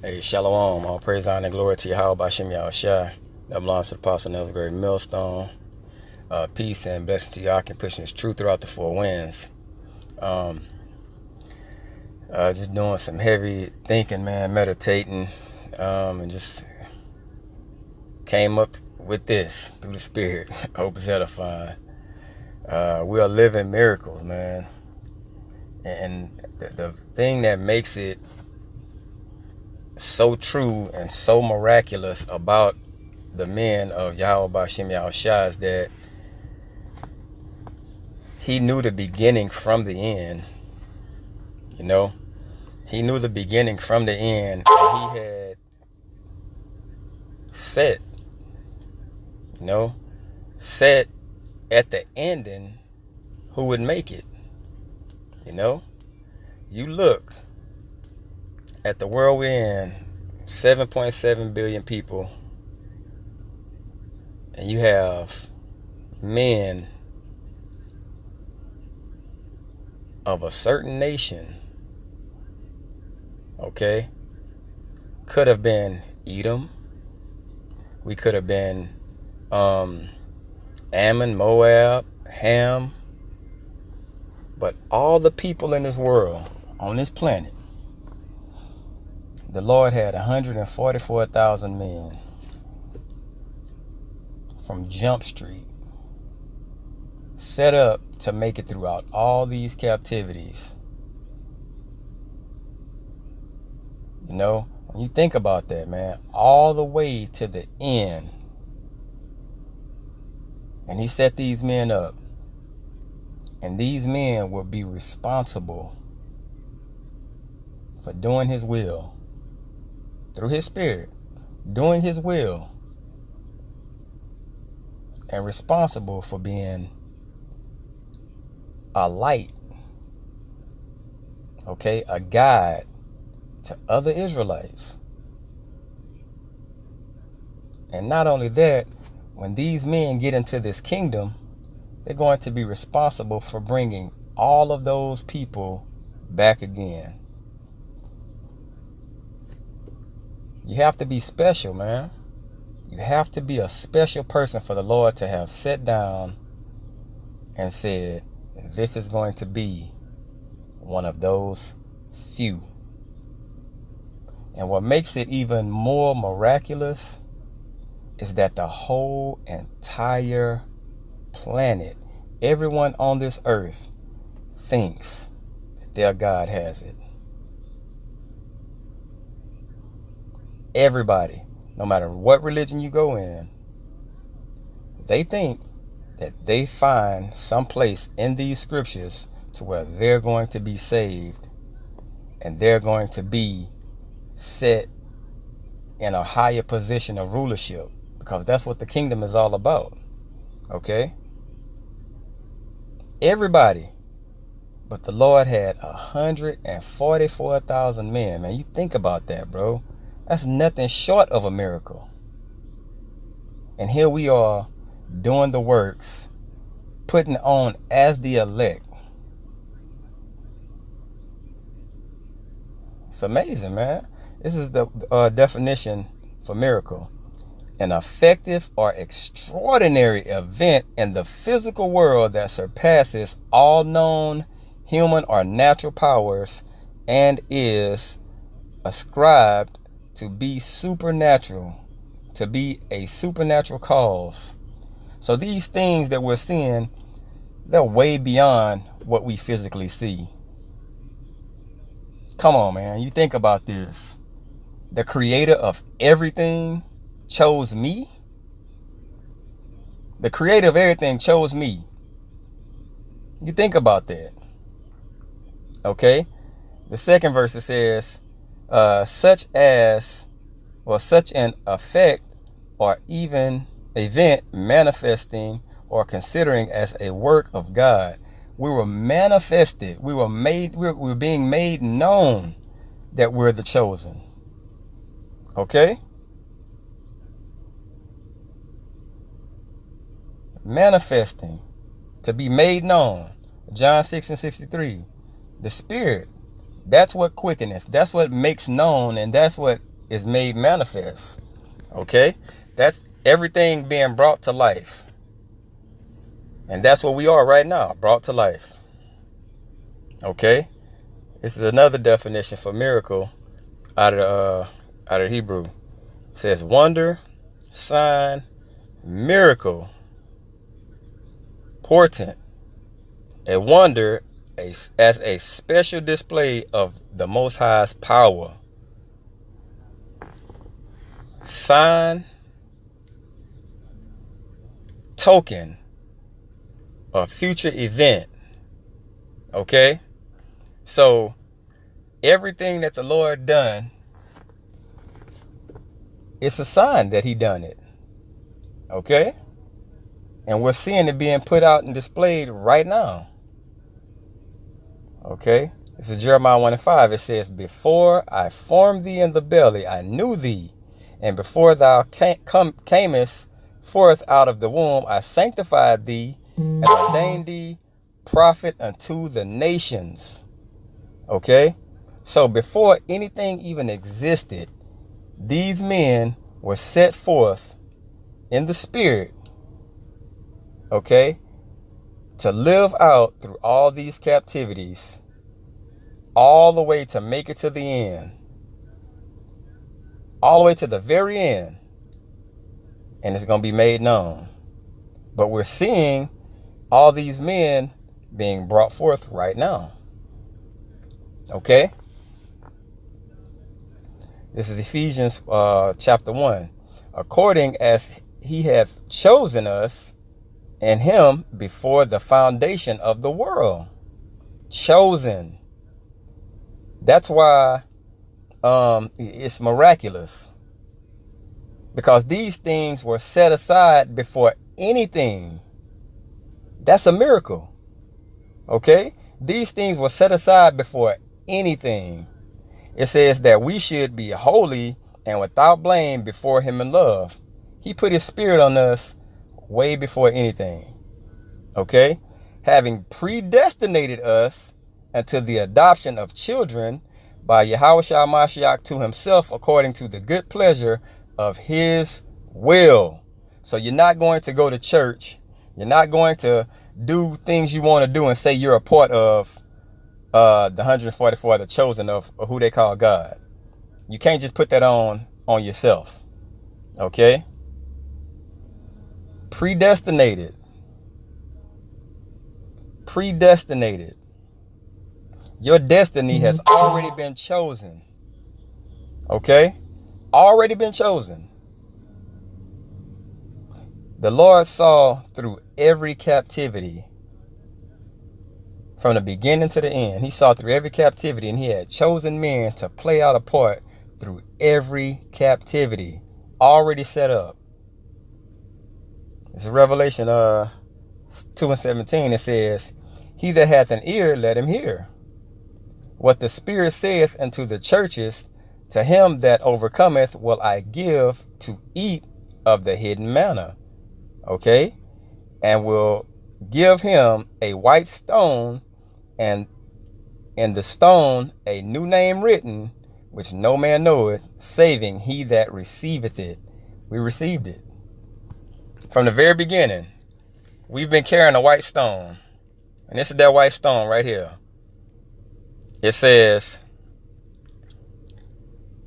Hey, Shalom. All praise, honor, and glory to Yahweh Bashem Yahushua. That belongs to the Apostle Nelson Great Millstone. Peace and blessing to y'all. Can pushing this truth throughout the four winds. Just doing some heavy thinking, man, meditating, and just came up with this through the Spirit. I hope it's edifying. We are living miracles, man. And the thing that makes it so true and so miraculous about the men of Yahweh Bashem Yahushua is that he knew the beginning from the end. You know, he knew the beginning from the end, and he had set, set at the ending who would make it. You look at the world we're in, 7.7 billion people, and you have men of a certain nation, okay? Could have been Edom. We could have been Ammon, Moab, Ham. But all the people in this world, on this planet, the Lord had 144,000 men from Jump Street set up to make it throughout all these captivities. When you think about that, man, all the way to the end. And he set these men up. And these men will be responsible for doing his will. Through his Spirit, doing his will. And responsible for being a light, okay, a guide to other Israelites. And not only that, when these men get into this kingdom, they're going to be responsible for bringing all of those people back again. You have to be special, man. You have to be a special person for the Lord to have sat down and said, this is going to be one of those few. And what makes it even more miraculous is that the whole entire planet, everyone on this earth, thinks that their God has it. Everybody, no matter what religion you go in, they think that they find some place in these scriptures to where they're going to be saved and they're going to be set in a higher position of rulership, because that's what the kingdom is all about. Okay? Everybody. But the Lord had 144,000 men. Man, you think about that, bro. That's nothing short of a miracle. And here we are doing the works, putting on as the elect. It's amazing, man. This is the definition for miracle. An effective or extraordinary event in the physical world that surpasses all known human or natural powers and is ascribed to be supernatural, to be a supernatural cause. So these things that we're seeing, they're way beyond what we physically see. Come on, man. You think about this. The creator of everything chose me. The creator of everything chose me. You think about that. Okay? The second verse, it says, such an effect or even event manifesting or considering as a work of God. We were manifested. We were being made known that we're the chosen. Okay? Manifesting, to be made known. John 6:63. The Spirit, that's what quickeneth. That's what makes known, and that's what is made manifest. Okay? That's everything being brought to life. And that's what we are right now, brought to life. Okay? This is another definition for miracle out of Hebrew. It says wonder, sign, miracle, portent. A wonder as a special display of the Most High's power. Sign, token, a future event. Okay? So everything that the Lord done, it's a sign that he done it. Okay? And we're seeing it being put out and displayed right now. Okay? This is Jeremiah 1:5. It says, before I formed thee in the belly, I knew thee. And before thou camest forth out of the womb, I sanctified thee and ordained thee prophet unto the nations. Okay? So before anything even existed, these men were set forth in the spirit, okay, to live out through all these captivities, all the way to make it to the end, all the way to the very end, and it's going to be made known. But we're seeing all these men being brought forth right now. Okay? This is Ephesians chapter 1. According as he hath chosen us in him before the foundation of the world. Chosen. That's why it's miraculous. Because these things were set aside before anything. That's a miracle. Okay? These things were set aside before anything. It says that we should be holy and without blame before him in love. He put his spirit on us way before anything. Okay? Having predestinated us unto the adoption of children by Yahushua Mashiach to himself according to the good pleasure of his will. So you're not going to go to church. You're not going to do things you want to do and say you're a part of the 144, the chosen of who they call God. You can't just put that on yourself. Okay? Predestinated. Predestinated. Your destiny has already been chosen. Okay? Already been chosen. The Lord saw through every captivity. From the beginning to the end. He saw through every captivity, and he had chosen men to play out a part through every captivity. Already set up. This is Revelation 2:17. It says, he that hath an ear, let him hear what the Spirit saith unto the churches. To him that overcometh will I give to eat of the hidden manna. Okay? And will give him a white stone, and in the stone a new name written, which no man knoweth, saving he that receiveth it. We received it. From the very beginning, we've been carrying a white stone. And this is that white stone right here. It says,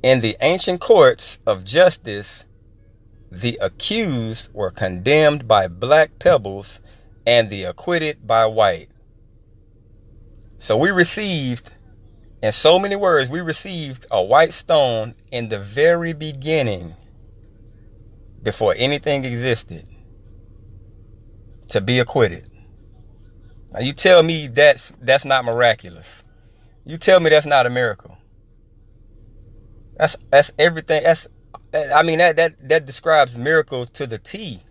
in the ancient courts of justice, the accused were condemned by black pebbles and the acquitted by white. So we received, in so many words, we received a white stone in the very beginning, before anything existed, to be acquitted. Now you tell me that's not miraculous. You tell me that's not a miracle. That's everything. That describes miracle to the T.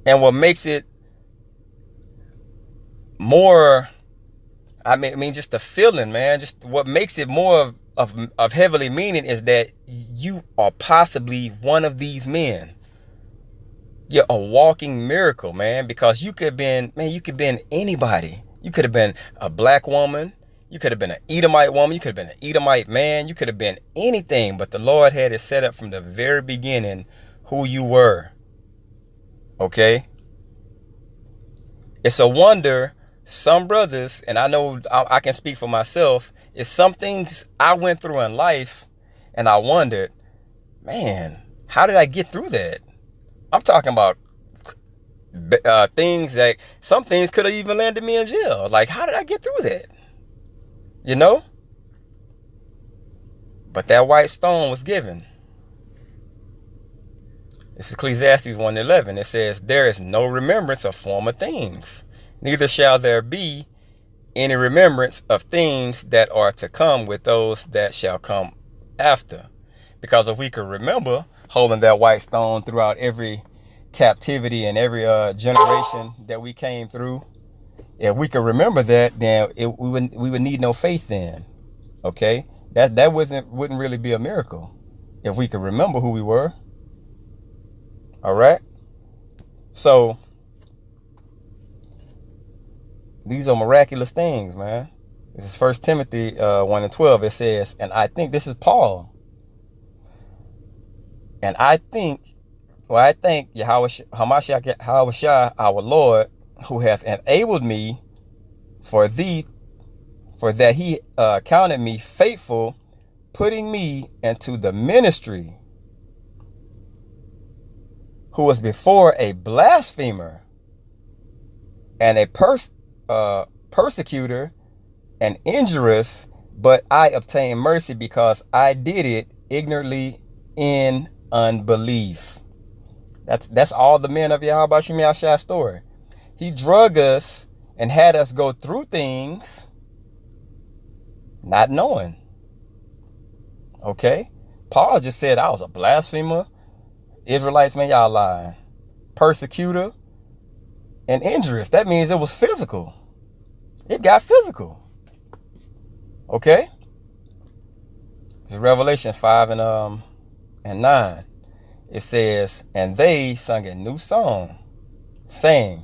And what makes it more, just the feeling, man, just what makes it more of heavily meaning is that you are possibly one of these men. You're a walking miracle, man, because you could have been anybody. You could have been a black woman. You could have been an Edomite woman. You could have been an Edomite man. You could have been anything. But the Lord had it set up from the very beginning who you were. Okay? It's a wonder some brothers, and I know I can speak for myself, it's some things I went through in life and I wondered, man, how did I get through that? I'm talking about things that some things could have even landed me in jail. Like, how did I get through that? You know? But that white stone was given. It's Ecclesiastes 1:11. It says, there is no remembrance of former things, neither shall there be any remembrance of things that are to come with those that shall come after. Because if we could remember holding that white stone throughout every captivity and every generation that we came through, if we could remember that, then we would need no faith then. Okay? That wouldn't really be a miracle if we could remember who we were. All right? So these are miraculous things, man. This is 1 Timothy 1:12. It says, and I think this is Paul. And I thank Yahweh Shai, our Lord, who hath enabled me for that he counted me faithful, putting me into the ministry, who was before a blasphemer and a persecutor and injurious, but I obtained mercy because I did it ignorantly in unbelief. That's all the men of Yahweh Shem Yahshai story. He drug us and had us go through things not knowing. Okay? Paul just said I was a blasphemer. Israelites, man, y'all lying. Persecutor and injurious. That means it was physical. It got physical. Okay? This is Revelation 5 and 9. It says, and they sung a new song, saying,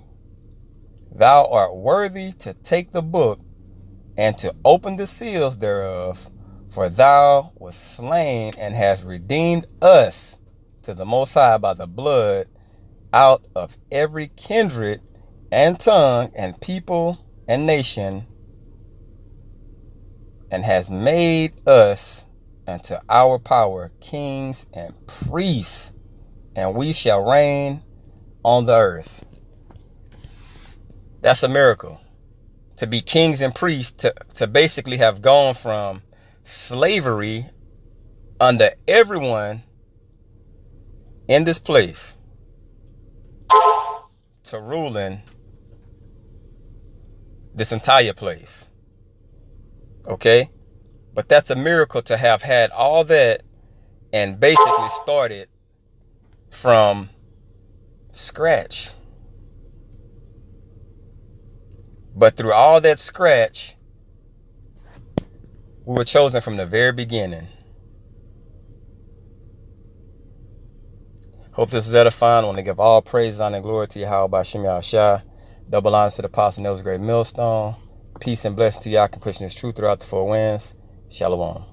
thou art worthy to take the book and to open the seals thereof, for thou wast slain and hast redeemed us to the Most High by the blood out of every kindred and tongue and people and nation, and has made us unto our power kings and priests, and we shall reign on the earth. That's a miracle. To be kings and priests, to basically have gone from slavery under everyone in this place to ruling this entire place. Okay? But that's a miracle to have had all that and basically started from scratch. But through all that scratch, we were chosen from the very beginning. Hope this is edifying. I want to give all praise, honor, and glory to Yahweh by Shem Yahshai. Double honors to the apostle Nels Great Millstone. Peace and blessing to y'all, pushing this truth throughout the four winds. Shalom.